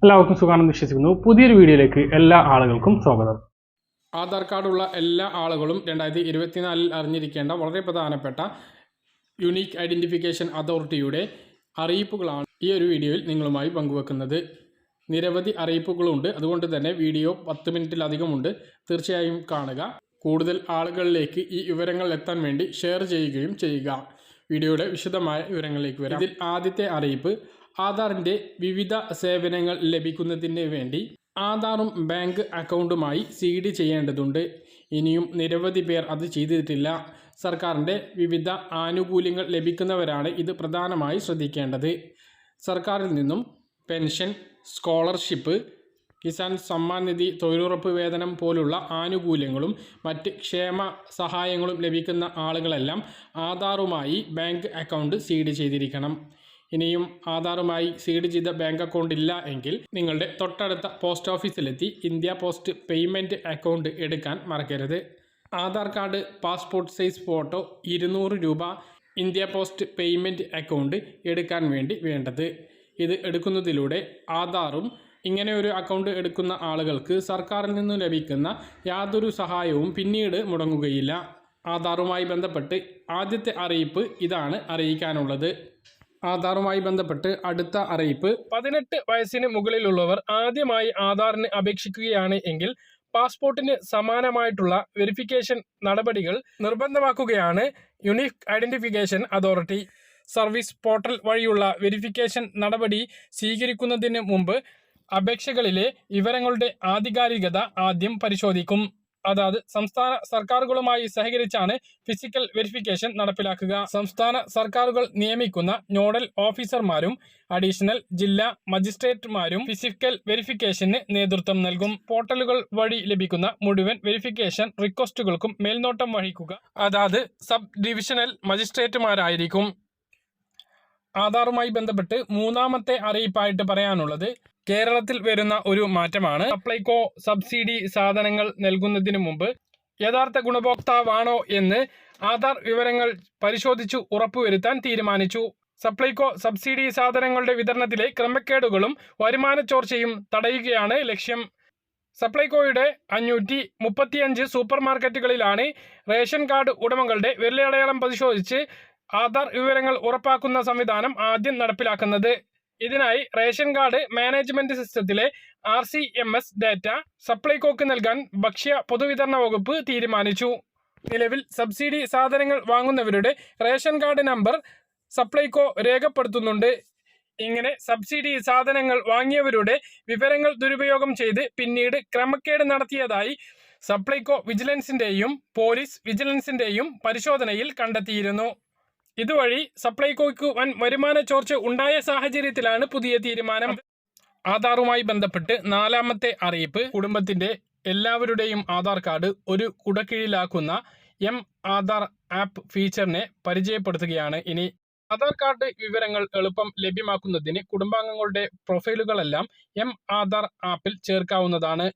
എല്ലാവർക്കും സുഖാണെന്ന് വിശ്വസിക്കുന്നു. പുതിയൊരു വീഡിയോയിലേക്ക് എല്ലാ ആളുകൾക്കും സ്വാഗതം. ആധാർ കാർഡുള്ള എല്ലാ ആളുകളും 2024 അറിഞ്ഞിരിക്കേണ്ട വളരെ പ്രധാനപ്പെട്ട യുണീക്ക് ഐഡൻറ്റിഫിക്കേഷൻ അതോറിറ്റിയുടെ അറിയിപ്പുകളാണ് ഈ ഒരു വീഡിയോയിൽ നിങ്ങളുമായി പങ്കുവെക്കുന്നത്. നിരവധി അറിയിപ്പുകളുണ്ട്, അതുകൊണ്ട് തന്നെ വീഡിയോ 10 മിനിറ്റിലധികമുണ്ട്. തീർച്ചയായും കാണുക. കൂടുതൽ ആളുകളിലേക്ക് ഈ വിവരങ്ങൾ എത്താൻ വേണ്ടി ഷെയർ ചെയ്യുകയും ചെയ്യുക. വീഡിയോയുടെ വിശദമായ വിവരങ്ങളിലേക്ക് വരാം. ഇതിൽ ആദ്യത്തെ അറിയിപ്പ്, ആധാറിൻ്റെ വിവിധ സേവനങ്ങൾ ലഭിക്കുന്നതിന് വേണ്ടി ആധാറും ബാങ്ക് അക്കൗണ്ടുമായി CD ചെയ്യേണ്ടതുണ്ട്. ഇനിയും നിരവധി പേർ അത് ചെയ്തിട്ടില്ല. സർക്കാരിൻ്റെ വിവിധ ആനുകൂല്യങ്ങൾ ലഭിക്കുന്നവരാണ് ഇത് പ്രധാനമായി ശ്രദ്ധിക്കേണ്ടത്. സർക്കാരിൽ നിന്നും പെൻഷൻ, സ്കോളർഷിപ്പ്, കിസാൻ സമ്മാൻ നിധി, തൊഴിലുറപ്പ് വേതനം പോലുള്ള ആനുകൂല്യങ്ങളും മറ്റ് ക്ഷേമ സഹായങ്ങളും ലഭിക്കുന്ന ആളുകളെല്ലാം ആധാറുമായി ബാങ്ക് അക്കൗണ്ട് CD ചെയ്തിരിക്കണം. ഇനിയും ആധാറുമായി CD ചെയ്ത ബാങ്ക് അക്കൗണ്ട് ഇല്ല എങ്കിൽ നിങ്ങളുടെ തൊട്ടടുത്ത പോസ്റ്റ് ഓഫീസിലെത്തി ഇന്ത്യ പോസ്റ്റ് പേയ്മെൻറ്റ് അക്കൗണ്ട് എടുക്കാൻ മറക്കരുത്. Aadhaar card, passport size photo, 200 രൂപ ഇന്ത്യ പോസ്റ്റ് പേയ്മെൻറ്റ് അക്കൗണ്ട് എടുക്കാൻ വേണ്ടി വേണ്ടത്. ഇത് എടുക്കുന്നതിലൂടെ ആധാറും ഇങ്ങനെ ഒരു അക്കൗണ്ട് എടുക്കുന്ന ആളുകൾക്ക് സർക്കാരിൽ നിന്നും ലഭിക്കുന്ന യാതൊരു സഹായവും പിന്നീട് മുടങ്ങുകയില്ല. ആധാറുമായി ബന്ധപ്പെട്ട് ആദ്യത്തെ അറിയിപ്പ് ഇതാണ് അറിയിക്കാനുള്ളത്. ആധാറുമായി ബന്ധപ്പെട്ട് അടുത്ത അറിയിപ്പ്, 18 വയസ്സിന് മുകളിലുള്ളവർ ആദ്യമായി ആധാറിന് അപേക്ഷിക്കുകയാണ് എങ്കിൽ പാസ്പോർട്ടിന് സമാനമായിട്ടുള്ള വെരിഫിക്കേഷൻ നടപടികൾ നിർബന്ധമാക്കുകയാണ് unique identification authority. Service portal വഴിയുള്ള വെരിഫിക്കേഷൻ നടപടി സ്വീകരിക്കുന്നതിന് മുമ്പ് അപേക്ഷകളിലെ വിവരങ്ങളുടെ ആധികാരികത ആദ്യം പരിശോധിക്കും. അതായത് സംസ്ഥാന സർക്കാരുകളുമായി സഹകരിച്ചാണ് ഫിസിക്കൽ വെരിഫിക്കേഷൻ നടപ്പിലാക്കുക. സംസ്ഥാന സർക്കാരുകൾ നിയമിക്കുന്ന നോഡൽ ഓഫീസർമാരും അഡീഷണൽ ജില്ലാ മജിസ്ട്രേറ്റുമാരും ഫിസിക്കൽ വെരിഫിക്കേഷന് നേതൃത്വം നൽകും. പോർട്ടലുകൾ വഴി ലഭിക്കുന്ന മുഴുവൻ വെരിഫിക്കേഷൻ റിക്വസ്റ്റുകൾക്കും മേൽനോട്ടം വഹിക്കുക അതായത് സബ് ഡിവിഷണൽ മജിസ്ട്രേറ്റുമാരായിരിക്കും. ആധാറുമായി ബന്ധപ്പെട്ട് മൂന്നാമത്തെ അറിയിപ്പായിട്ട് പറയാനുള്ളത്, കേരളത്തിൽ വരുന്ന ഒരു മാറ്റമാണ്. സപ്ലൈകോ സബ്സിഡി സാധനങ്ങൾ നൽകുന്നതിന് മുമ്പ് യഥാർത്ഥ ഗുണഭോക്താവാണോ എന്ന് ആധാർ വിവരങ്ങൾ പരിശോധിച്ചു ഉറപ്പുവരുത്താൻ തീരുമാനിച്ചു. സപ്ലൈകോ സബ്സിഡി സാധനങ്ങളുടെ വിതരണത്തിലെ ക്രമക്കേടുകളും വരുമാന ചോർച്ചയും തടയുകയാണ് ലക്ഷ്യം. സപ്ലൈകോയുടെ 535 സൂപ്പർ മാർക്കറ്റുകളിലാണ് റേഷൻ കാർഡ് ഉടമകളുടെ വിരലടയാളം പരിശോധിച്ച് ആധാർ വിവരങ്ങൾ ഉറപ്പാക്കുന്ന സംവിധാനം ആദ്യം നടപ്പിലാക്കുന്നത്. ഇതിനായി റേഷൻ കാർഡ് മാനേജ്മെന്റ് സിസ്റ്റത്തിലെ RCMS ഡാറ്റ സപ്ലൈകോക്ക് നൽകാൻ ഭക്ഷ്യ പൊതുവിതരണ വകുപ്പ് തീരുമാനിച്ചു. നിലവിൽ സബ്സിഡി സാധനങ്ങൾ വാങ്ങുന്നവരുടെ റേഷൻ കാർഡ് നമ്പർ സപ്ലൈകോ രേഖപ്പെടുത്തുന്നുണ്ട്. ഇങ്ങനെ സബ്സിഡി സാധനങ്ങൾ വാങ്ങിയവരുടെ വിവരങ്ങൾ ദുരുപയോഗം ചെയ്ത് പിന്നീട് ക്രമക്കേട് നടത്തിയതായി സപ്ലൈകോ വിജിലൻസിന്റെയും പോലീസ് വിജിലൻസിന്റെയും പരിശോധനയിൽ കണ്ടെത്തിയിരുന്നു. ഇതുവഴി സപ്ലൈകോയ്ക്ക് വൻ വരുമാന ചോർച്ച ഉണ്ടായ സാഹചര്യത്തിലാണ് പുതിയ തീരുമാനം. ആധാറുമായി ബന്ധപ്പെട്ട് നാലാമത്തെ അറിയിപ്പ്, കുടുംബത്തിന്റെ എല്ലാവരുടെയും ആധാർ കാർഡ് ഒരു കുടക്കീഴിലാക്കുന്ന M-ആധാർ ആപ്പ് ഫീച്ചറിനെ പരിചയപ്പെടുത്തുകയാണ് ഇനി. ആധാർ കാർഡ് വിവരങ്ങൾ എളുപ്പം ലഭ്യമാക്കുന്നതിന് കുടുംബാംഗങ്ങളുടെ പ്രൊഫൈലുകളെല്ലാം M-ആധാർ ആപ്പിൽ ചേർക്കാവുന്നതാണ്.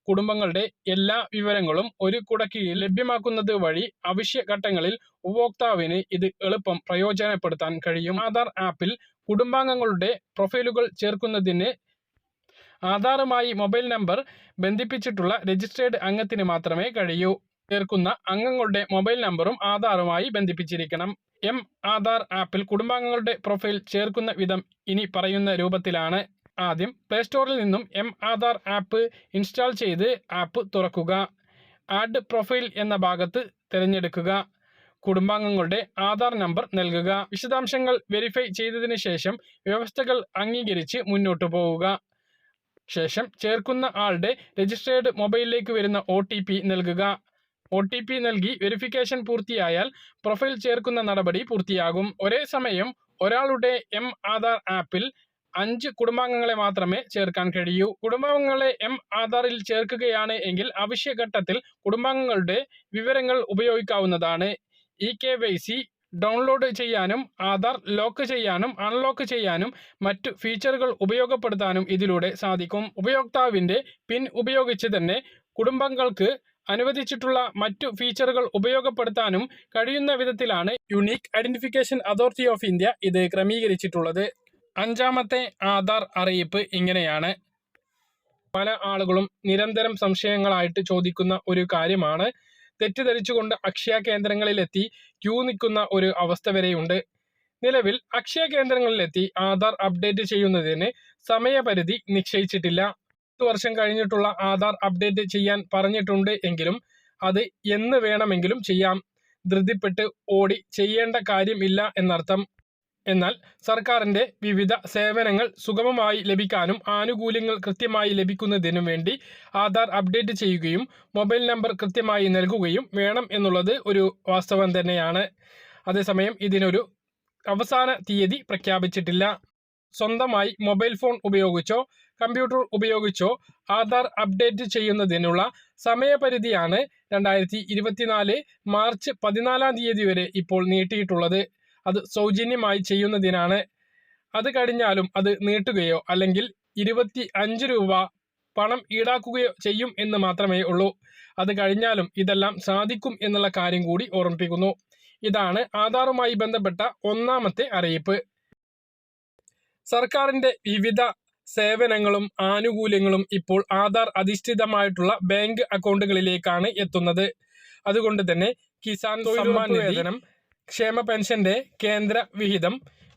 കുടുംബങ്ങളുടെ എല്ലാ വിവരങ്ങളും ഒരു കുടക്കീഴിൽ ലഭ്യമാക്കുന്നത് വഴി അവശ്യ ഘട്ടങ്ങളിൽ ഉപഭോക്താവിന് ഇത് എളുപ്പം പ്രയോജനപ്പെടുത്താൻ കഴിയും. ആധാർ ആപ്പിൽ കുടുംബാംഗങ്ങളുടെ പ്രൊഫൈലുകൾ ചേർക്കുന്നതിന് ആധാറുമായി മൊബൈൽ നമ്പർ ബന്ധിപ്പിച്ചിട്ടുള്ള രജിസ്ട്രേഡ് അംഗത്തിന് മാത്രമേ കഴിയൂ. ചേർക്കുന്ന അംഗങ്ങളുടെ മൊബൈൽ നമ്പറും ആധാറുമായി ബന്ധിപ്പിച്ചിരിക്കണം. M-ആധാർ ആപ്പിൽ കുടുംബാംഗങ്ങളുടെ പ്രൊഫൈൽ ചേർക്കുന്ന വിധം ഇനി പറയുന്ന രൂപത്തിലാണ്. ആദ്യം പ്ലേ സ്റ്റോറിൽ നിന്നും M-ആധാർ ആപ്പ് ഇൻസ്റ്റാൾ ചെയ്ത് ആപ്പ് തുറക്കുക. ആഡ് പ്രൊഫൈൽ എന്ന ഭാഗത്ത് തിരഞ്ഞെടുക്കുക. കുടുംബാംഗങ്ങളുടെ ആധാർ നമ്പർ നൽകുക. വിശദാംശങ്ങൾ വെരിഫൈ ചെയ്തതിനു ശേഷം വ്യവസ്ഥകൾ അംഗീകരിച്ച് മുന്നോട്ടു പോവുക. ശേഷം ചേർക്കുന്ന ആളുടെ രജിസ്ട്രേഡ് മൊബൈലിലേക്ക് വരുന്ന OTP നൽകുക. OTP നൽകി വെരിഫിക്കേഷൻ പൂർത്തിയായാൽ പ്രൊഫൈൽ ചേർക്കുന്ന നടപടി പൂർത്തിയാകും. ഒരേ സമയം ഒരാളുടെ M-ആധാർ ആപ്പിൽ 5 കുടുംബാംഗങ്ങളെ മാത്രമേ ചേർക്കാൻ കഴിയൂ. കുടുംബാംഗങ്ങളെ M-ആധാറിൽ ചേർക്കുകയാണ് എങ്കിൽ അവശ്യഘട്ടത്തിൽ കുടുംബാംഗങ്ങളുടെ വിവരങ്ങൾ ഉപയോഗിക്കാവുന്നതാണ്. eKYC ഡൗൺലോഡ് ചെയ്യാനും ആധാർ ലോക്ക് ചെയ്യാനും അൺലോക്ക് ചെയ്യാനും മറ്റു ഫീച്ചറുകൾ ഉപയോഗപ്പെടുത്താനും ഇതിലൂടെ സാധിക്കും. ഉപയോക്താവിന്റെ പിൻ ഉപയോഗിച്ച് തന്നെ കുടുംബാംഗങ്ങൾക്ക് അനുവദിച്ചിട്ടുള്ള മറ്റു ഫീച്ചറുകൾ ഉപയോഗപ്പെടുത്താനും കഴിയുന്ന വിധത്തിലാണ് unique identification authority of India ഇത് ക്രമീകരിച്ചിട്ടുള്ളത്. അഞ്ചാമത്തെ ആധാർ അറിയിപ്പ് ഇങ്ങനെയാണ്. പല ആളുകളും നിരന്തരം സംശയങ്ങളായിട്ട് ചോദിക്കുന്ന ഒരു കാര്യമാണ്. തെറ്റിദ്ധരിച്ചുകൊണ്ട് അക്ഷയ കേന്ദ്രങ്ങളിലെത്തി ക്യൂ നിൽക്കുന്ന ഒരു അവസ്ഥ വരെയുണ്ട്. നിലവിൽ അക്ഷയ കേന്ദ്രങ്ങളിലെത്തി ആധാർ അപ്ഡേറ്റ് ചെയ്യുന്നതിന് സമയപരിധി നിശ്ചയിച്ചിട്ടില്ല. 10 വർഷം കഴിഞ്ഞിട്ടുള്ള ആധാർ അപ്ഡേറ്റ് ചെയ്യാൻ പറഞ്ഞിട്ടുണ്ട് എങ്കിലും അത് എന്ന് വേണമെങ്കിലും ചെയ്യാം. ധൃതിപ്പെട്ട് ഓടി ചെയ്യേണ്ട കാര്യമില്ല എന്നർത്ഥം. എന്നാൽ സർക്കാരിന്റെ വിവിധ സേവനങ്ങൾ സുഗമമായി ലഭിക്കാനും ആനുകൂല്യങ്ങൾ കൃത്യമായി ലഭിക്കുന്നതിനും വേണ്ടി ആധാർ അപ്ഡേറ്റ് ചെയ്യുകയും മൊബൈൽ നമ്പർ കൃത്യമായി നൽകുകയും വേണം എന്നുള്ളത് ഒരു വാസ്തവം തന്നെയാണ്. അതേസമയം ഇതിനൊരു അവസാന തീയതി പ്രഖ്യാപിച്ചിട്ടില്ല. സ്വന്തമായി മൊബൈൽ ഫോൺ ഉപയോഗിച്ചോ കമ്പ്യൂട്ടർ ഉപയോഗിച്ചോ ആധാർ അപ്ഡേറ്റ് ചെയ്യുന്നതിനുള്ള സമയപരിധിയാണ് 2024 മാർച്ച് 14 തീയതി വരെ ഇപ്പോൾ നീട്ടിയിട്ടുള്ളത്. അത് സൗജന്യമായി ചെയ്യുന്നതിനാണ്. അത് കഴിഞ്ഞാലും അത് നീട്ടുകയോ അല്ലെങ്കിൽ 25 രൂപ പണം ഈടാക്കുകയോ ചെയ്യും എന്ന് മാത്രമേ ഉള്ളൂ. അത് കഴിഞ്ഞാലും ഇതെല്ലാം സാധിക്കും എന്നുള്ള കാര്യം കൂടി ഓർമ്മിപ്പിക്കുന്നു. ഇതാണ് ആധാറുമായി ബന്ധപ്പെട്ട ഒന്നാമത്തെ അറിയിപ്പ്. സർക്കാരിന്റെ വിവിധ സേവനങ്ങളും ആനുകൂല്യങ്ങളും ഇപ്പോൾ ആധാർ അധിഷ്ഠിതമായിട്ടുള്ള ബാങ്ക് അക്കൗണ്ടുകളിലേക്കാണ് എത്തുന്നത്. അതുകൊണ്ട് തന്നെ കിസാൻ സമ്മാൻ നിധി, ക്ഷേമ പെൻഷന്റെ കേന്ദ്ര വിഹിതം,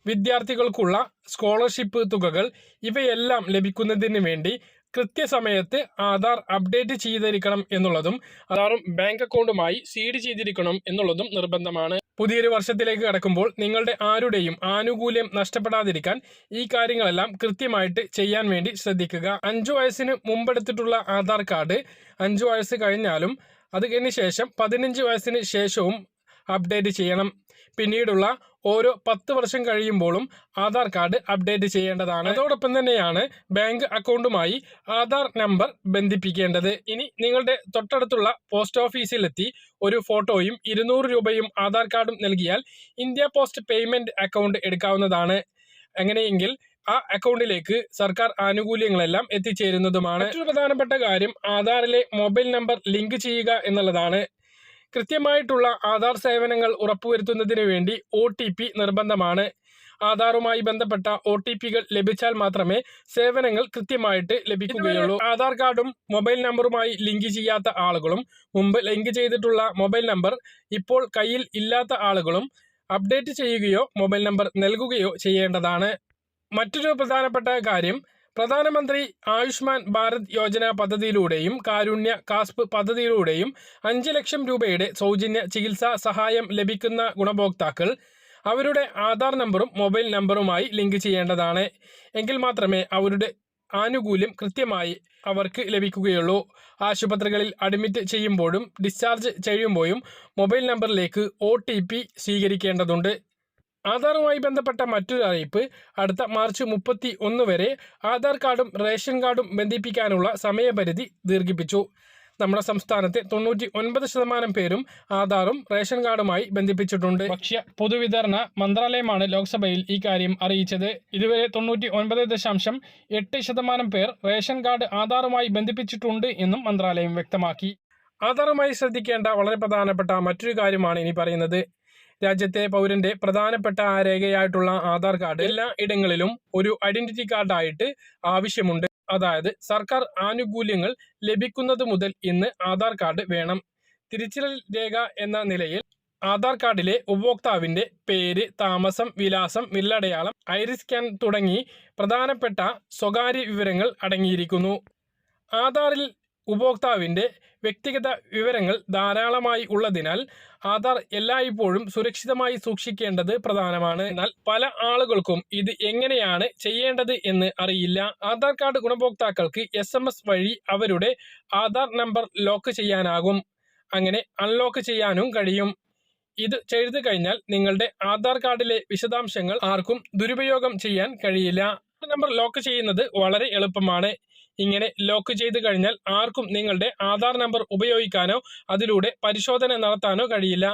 വിദ്യാർത്ഥികൾക്കുള്ള സ്കോളർഷിപ്പ് തുകകൾ ഇവയെല്ലാം ലഭിക്കുന്നതിന് വേണ്ടി കൃത്യസമയത്ത് ആധാർ അപ്ഡേറ്റ് ചെയ്തിരിക്കണം എന്നുള്ളതും ആധാറും ബാങ്ക് അക്കൗണ്ടുമായി സീഡ് ചെയ്തിരിക്കണം എന്നുള്ളതും നിർബന്ധമാണ്. പുതിയൊരു വർഷത്തിലേക്ക് കടക്കുമ്പോൾ നിങ്ങളുടെ ആരുടെയും ആനുകൂല്യം നഷ്ടപ്പെടാതിരിക്കാൻ ഈ കാര്യങ്ങളെല്ലാം കൃത്യമായിട്ട് ചെയ്യാൻ വേണ്ടി ശ്രദ്ധിക്കുക. 5 വയസ്സിന് മുമ്പെടുത്തിട്ടുള്ള ആധാർ കാർഡ് 5 വയസ്സ് കഴിഞ്ഞാലും അത് കഴിഞ്ഞ ശേഷം 15 വയസ്സിന് ശേഷവും അപ്ഡേറ്റ് ചെയ്യണം. പിന്നീടുള്ള ഓരോ 10 വർഷം കഴിയുമ്പോഴും ആധാർ കാർഡ് അപ്ഡേറ്റ് ചെയ്യേണ്ടതാണ്. അതോടൊപ്പം തന്നെയാണ് ബാങ്ക് അക്കൗണ്ടുമായി ആധാർ നമ്പർ ബന്ധിപ്പിക്കേണ്ടത്. ഇനി നിങ്ങളുടെ തൊട്ടടുത്തുള്ള പോസ്റ്റ് ഓഫീസിലെത്തി ഒരു ഫോട്ടോയും 200 രൂപയും ആധാർ കാർഡും നൽകിയാൽ ഇന്ത്യ പോസ്റ്റ് പേയ്മെന്റ് അക്കൗണ്ട് എടുക്കാവുന്നതാണ്. അങ്ങനെയെങ്കിൽ ആ അക്കൗണ്ടിലേക്ക് സർക്കാർ ആനുകൂല്യങ്ങളെല്ലാം എത്തിച്ചേരുന്നതുമാണ്. മറ്റൊരു പ്രധാനപ്പെട്ട കാര്യം ആധാറിലെ മൊബൈൽ നമ്പർ ലിങ്ക് ചെയ്യുക എന്നുള്ളതാണ്. കൃത്യമായിട്ടുള്ള ആധാർ സേവനങ്ങൾ ഉറപ്പുവരുത്തുന്നതിന് വേണ്ടി OTP നിർബന്ധമാണ്. ആധാറുമായി ബന്ധപ്പെട്ട OTPകൾ ലഭിച്ചാൽ മാത്രമേ സേവനങ്ങൾ കൃത്യമായിട്ട് ലഭിക്കുകയുള്ളൂ. ആധാർ കാർഡും മൊബൈൽ നമ്പറുമായി ലിങ്ക് ചെയ്യാത്ത ആളുകളും മുമ്പ് ലിങ്ക് ചെയ്തിട്ടുള്ള മൊബൈൽ നമ്പർ ഇപ്പോൾ കയ്യിൽ ഇല്ലാത്ത ആളുകളും അപ്ഡേറ്റ് ചെയ്യുകയോ മൊബൈൽ നമ്പർ നൽകുകയോ ചെയ്യേണ്ടതാണ്. മറ്റൊരു പ്രധാനപ്പെട്ട കാര്യം, പ്രധാനമന്ത്രി ആയുഷ്മാൻ ഭാരത് യോജന പദ്ധതിയിലൂടെയും കാരുണ്യ കാസ്പ് പദ്ധതിയിലൂടെയും 5 ലക്ഷം രൂപയുടെ സൗജന്യ ചികിത്സാ സഹായം ലഭിക്കുന്ന ഗുണഭോക്താക്കൾ അവരുടെ ആധാർ നമ്പറും മൊബൈൽ നമ്പറുമായി ലിങ്ക് ചെയ്യേണ്ടതാണ്. എങ്കിൽ മാത്രമേ അവരുടെ ആനുകൂല്യം കൃത്യമായി അവർക്ക് ലഭിക്കുകയുള്ളൂ. ആശുപത്രികളിൽ അഡ്മിറ്റ് ചെയ്യുമ്പോഴും ഡിസ്ചാർജ് ചെയ്യുമ്പോഴും മൊബൈൽ നമ്പറിലേക്ക് OTP സ്വീകരിക്കേണ്ടതുണ്ട്. ആധാറുമായി ബന്ധപ്പെട്ട മറ്റൊരു അറിയിപ്പ്, അടുത്ത മാർച്ച് 31 വരെ ആധാർ കാർഡും റേഷൻ കാർഡും ബന്ധിപ്പിക്കാനുള്ള സമയപരിധി ദീർഘിപ്പിച്ചു. നമ്മുടെ സംസ്ഥാനത്തെ 99% പേരും ആധാറും റേഷൻ കാർഡുമായി ബന്ധിപ്പിച്ചിട്ടുണ്ട്. ഭക്ഷ്യ പൊതുവിതരണ മന്ത്രാലയമാണ് ലോക്സഭയിൽ ഈ കാര്യം അറിയിച്ചത്. ഇതുവരെ 99.8% പേർ റേഷൻ കാർഡ് ആധാറുമായി ബന്ധിപ്പിച്ചിട്ടുണ്ട് എന്നും മന്ത്രാലയം വ്യക്തമാക്കി. ആധാറുമായി ശ്രദ്ധിക്കേണ്ട വളരെ പ്രധാനപ്പെട്ട മറ്റൊരു കാര്യമാണ് ഇനി പറയുന്നത്. രാജ്യത്തെ പൗരന്റെ പ്രധാനപ്പെട്ട രേഖയായിട്ടുള്ള ആധാർ കാർഡ് എല്ലാ ഇടങ്ങളിലും ഒരു ഐഡന്റിറ്റി കാർഡായിട്ട് ആവശ്യമുണ്ട്. അതായത് സർക്കാർ ആനുകൂല്യങ്ങൾ ലഭിക്കുന്നത് മുതൽ ഇന്ന് ആധാർ കാർഡ് വേണം. തിരിച്ചറിയൽ രേഖ എന്ന നിലയിൽ ആധാർ കാർഡിലെ ഉപഭോക്താവിന്റെ പേര്, താമസം, വിലാസം, വിരലടയാളം, ഐറിസ് സ്കാൻ തുടങ്ങി പ്രധാനപ്പെട്ട സ്വകാര്യ വിവരങ്ങൾ അടങ്ങിയിരിക്കുന്നു. ആധാറിൽ ഉപഭോക്താവിന്റെ വ്യക്തിഗത വിവരങ്ങൾ ധാരാളമായി ഉള്ളതിനാൽ ആധാർ എല്ലായ്പ്പോഴും സുരക്ഷിതമായി സൂക്ഷിക്കേണ്ടത് പ്രധാനമാണ്. എന്നാൽ പല ആളുകൾക്കും ഇത് എങ്ങനെയാണ് ചെയ്യേണ്ടത് എന്ന് അറിയില്ല. ആധാർ കാർഡ് ഗുണഭോക്താക്കൾക്ക് SMS വഴി അവരുടെ ആധാർ നമ്പർ ലോക്ക് ചെയ്യാനാകും. അങ്ങനെ അൺലോക്ക് ചെയ്യാനും കഴിയും. ഇത് ചെയ്തു കഴിഞ്ഞാൽ നിങ്ങളുടെ ആധാർ കാർഡിലെ വിശദാംശങ്ങൾ ആർക്കും ദുരുപയോഗം ചെയ്യാൻ കഴിയില്ല. നമ്പർ ലോക്ക് ചെയ്യുന്നത് വളരെ എളുപ്പമാണ്. ഇങ്ങനെ ലോക്ക് ചെയ്തു കഴിഞ്ഞാൽ ആർക്കും നിങ്ങളുടെ ആധാർ നമ്പർ ഉപയോഗിക്കാനോ അതിലൂടെ പരിശോധന നടത്താനോ കഴിയില്ല.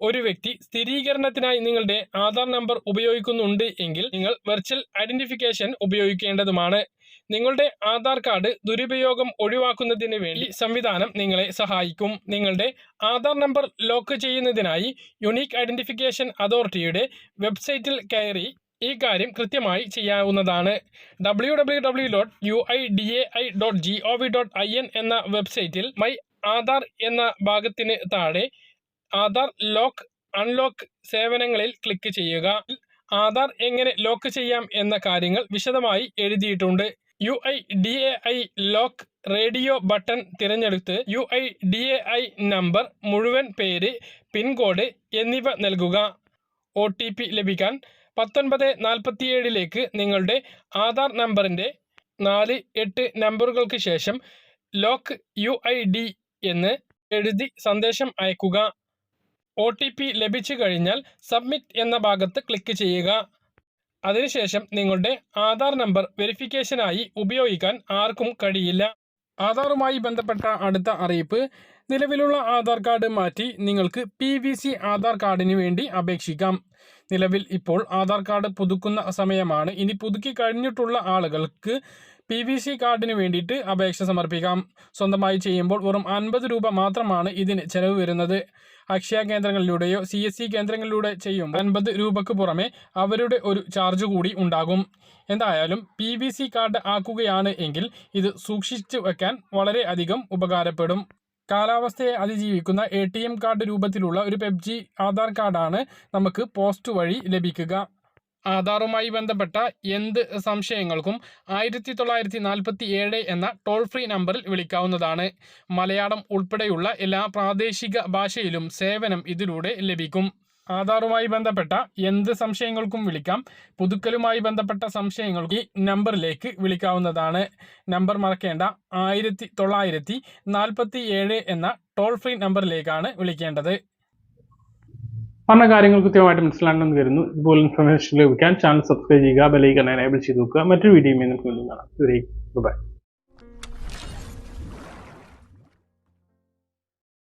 ഒരു വ്യക്തി സ്ഥിരീകരണത്തിനായി നിങ്ങളുടെ ആധാർ നമ്പർ ഉപയോഗിക്കുന്നുണ്ട് എങ്കിൽ നിങ്ങൾ വെർച്വൽ ഐഡന്റിഫിക്കേഷൻ ഉപയോഗിക്കേണ്ടതുമാണ്. നിങ്ങളുടെ ആധാർ കാർഡ് ദുരുപയോഗം ഒഴിവാക്കുന്നതിന് വേണ്ടി സംവിധാനം നിങ്ങളെ സഹായിക്കും. നിങ്ങളുടെ ആധാർ നമ്പർ ലോക്ക് ചെയ്യുന്നതിനായി യുണീക്ക് ഐഡന്റിഫിക്കേഷൻ അതോറിറ്റിയുടെ വെബ്സൈറ്റിൽ കയറി ഈ കാര്യം കൃത്യമായി ചെയ്യാവുന്നതാണ്. www.uidai.gov.in എന്ന വെബ്സൈറ്റിൽ മൈ ആധാർ എന്ന ഭാഗത്തിന് താഴെ ആധാർ ലോക്ക് അൺലോക്ക് സേവനങ്ങളിൽ ക്ലിക്ക് ചെയ്യുക. ആധാർ എങ്ങനെ ലോക്ക് ചെയ്യാം എന്ന കാര്യങ്ങൾ വിശദമായി എഴുതിയിട്ടുണ്ട്. UIDAI ലോക്ക് റേഡിയോ ബട്ടൺ തിരഞ്ഞെടുത്ത് UIDAI നമ്പർ, മുഴുവൻ പേര്, പിൻകോഡ് എന്നിവ നൽകുക. OTP ലഭിക്കാൻ 1947 നിങ്ങളുടെ ആധാർ നമ്പറിൻ്റെ 4-8 നമ്പറുകൾക്ക് ശേഷം ലോക്ക് UID എന്ന് എഴുതി സന്ദേശം അയക്കുക. OTP ലഭിച്ചു കഴിഞ്ഞാൽ സബ്മിറ്റ് എന്ന ഭാഗത്ത് ക്ലിക്ക് ചെയ്യുക. അതിനുശേഷം നിങ്ങളുടെ ആധാർ നമ്പർ വെരിഫിക്കേഷനായി ഉപയോഗിക്കാൻ ആർക്കും കഴിയില്ല. ആധാറുമായി ബന്ധപ്പെട്ട അടുത്ത അറിയിപ്പ്: നിലവിലുള്ള ആധാർ കാർഡ് മാറ്റി നിങ്ങൾക്ക് PVC ആധാർ കാർഡിന് വേണ്ടി അപേക്ഷിക്കാം. നിലവിൽ ഇപ്പോൾ ആധാർ കാർഡ് പുതുക്കുന്ന സമയമാണ്. ഇനി പുതുക്കി കഴിഞ്ഞിട്ടുള്ള ആളുകൾക്ക് PVC കാർഡിന് വേണ്ടിയിട്ട് അപേക്ഷ സമർപ്പിക്കാം. സ്വന്തമായി ചെയ്യുമ്പോൾ വെറും 50 രൂപ മാത്രമാണ് ഇതിന് ചെലവ് വരുന്നത്. അക്ഷയ കേന്ദ്രങ്ങളിലൂടെയോ CSC കേന്ദ്രങ്ങളിലൂടെ ചെയ്യുമ്പോൾ 50 രൂപയ്ക്ക് പുറമെ അവരുടെ ഒരു ചാർജ് കൂടി ഉണ്ടാകും. എന്തായാലും PVC കാർഡ് ആക്കുകയാണ് എങ്കിൽ ഇത് സൂക്ഷിച്ചു വയ്ക്കാൻ വളരെ അധികം ഉപകാരപ്പെടും. കാലാവസ്ഥയെ അതിജീവിക്കുന്ന ATM കാർഡ് രൂപത്തിലുള്ള ഒരു PEBG ആധാർ കാർഡാണ് നമുക്ക് പോസ്റ്റ് വഴി ലഭിക്കുക. ആധാറുമായി ബന്ധപ്പെട്ട എന്ത് സംശയങ്ങൾക്കും 1947 എന്ന ടോൾ ഫ്രീ നമ്പറിൽ വിളിക്കാവുന്നതാണ്. മലയാളം ഉൾപ്പെടെയുള്ള എല്ലാ പ്രാദേശിക ഭാഷയിലും സേവനം ഇതിലൂടെ ലഭിക്കും. ആധാറുമായി ബന്ധപ്പെട്ട എന്ത് സംശയങ്ങൾക്കും വിളിക്കാം. പുതുക്കലുമായി ബന്ധപ്പെട്ട സംശയങ്ങൾക്ക് ഈ നമ്പറിലേക്ക് വിളിക്കാവുന്നതാണ്. നമ്പർ മറക്കേണ്ട, 1947 എന്ന ടോൾ ഫ്രീ നമ്പറിലേക്കാണ് വിളിക്കേണ്ടത്. പറഞ്ഞ കാര്യങ്ങൾ കൃത്യമായിട്ട് മനസ്സിലാണെന്ന് കരുതുന്നു. ഇതുപോലെ ഇൻഫർമേഷൻ ലഭിക്കാൻ ചാനൽ സബ്സ്ക്രൈബ് ചെയ്യുക, ബെൽ ഐക്കൺ എനേബിൾ ചെയ്ത് വെക്കുക. മറ്റൊരു വീഡിയോയുമായി നമുക്ക് വീണ്ടും കാണാം. ബൈ.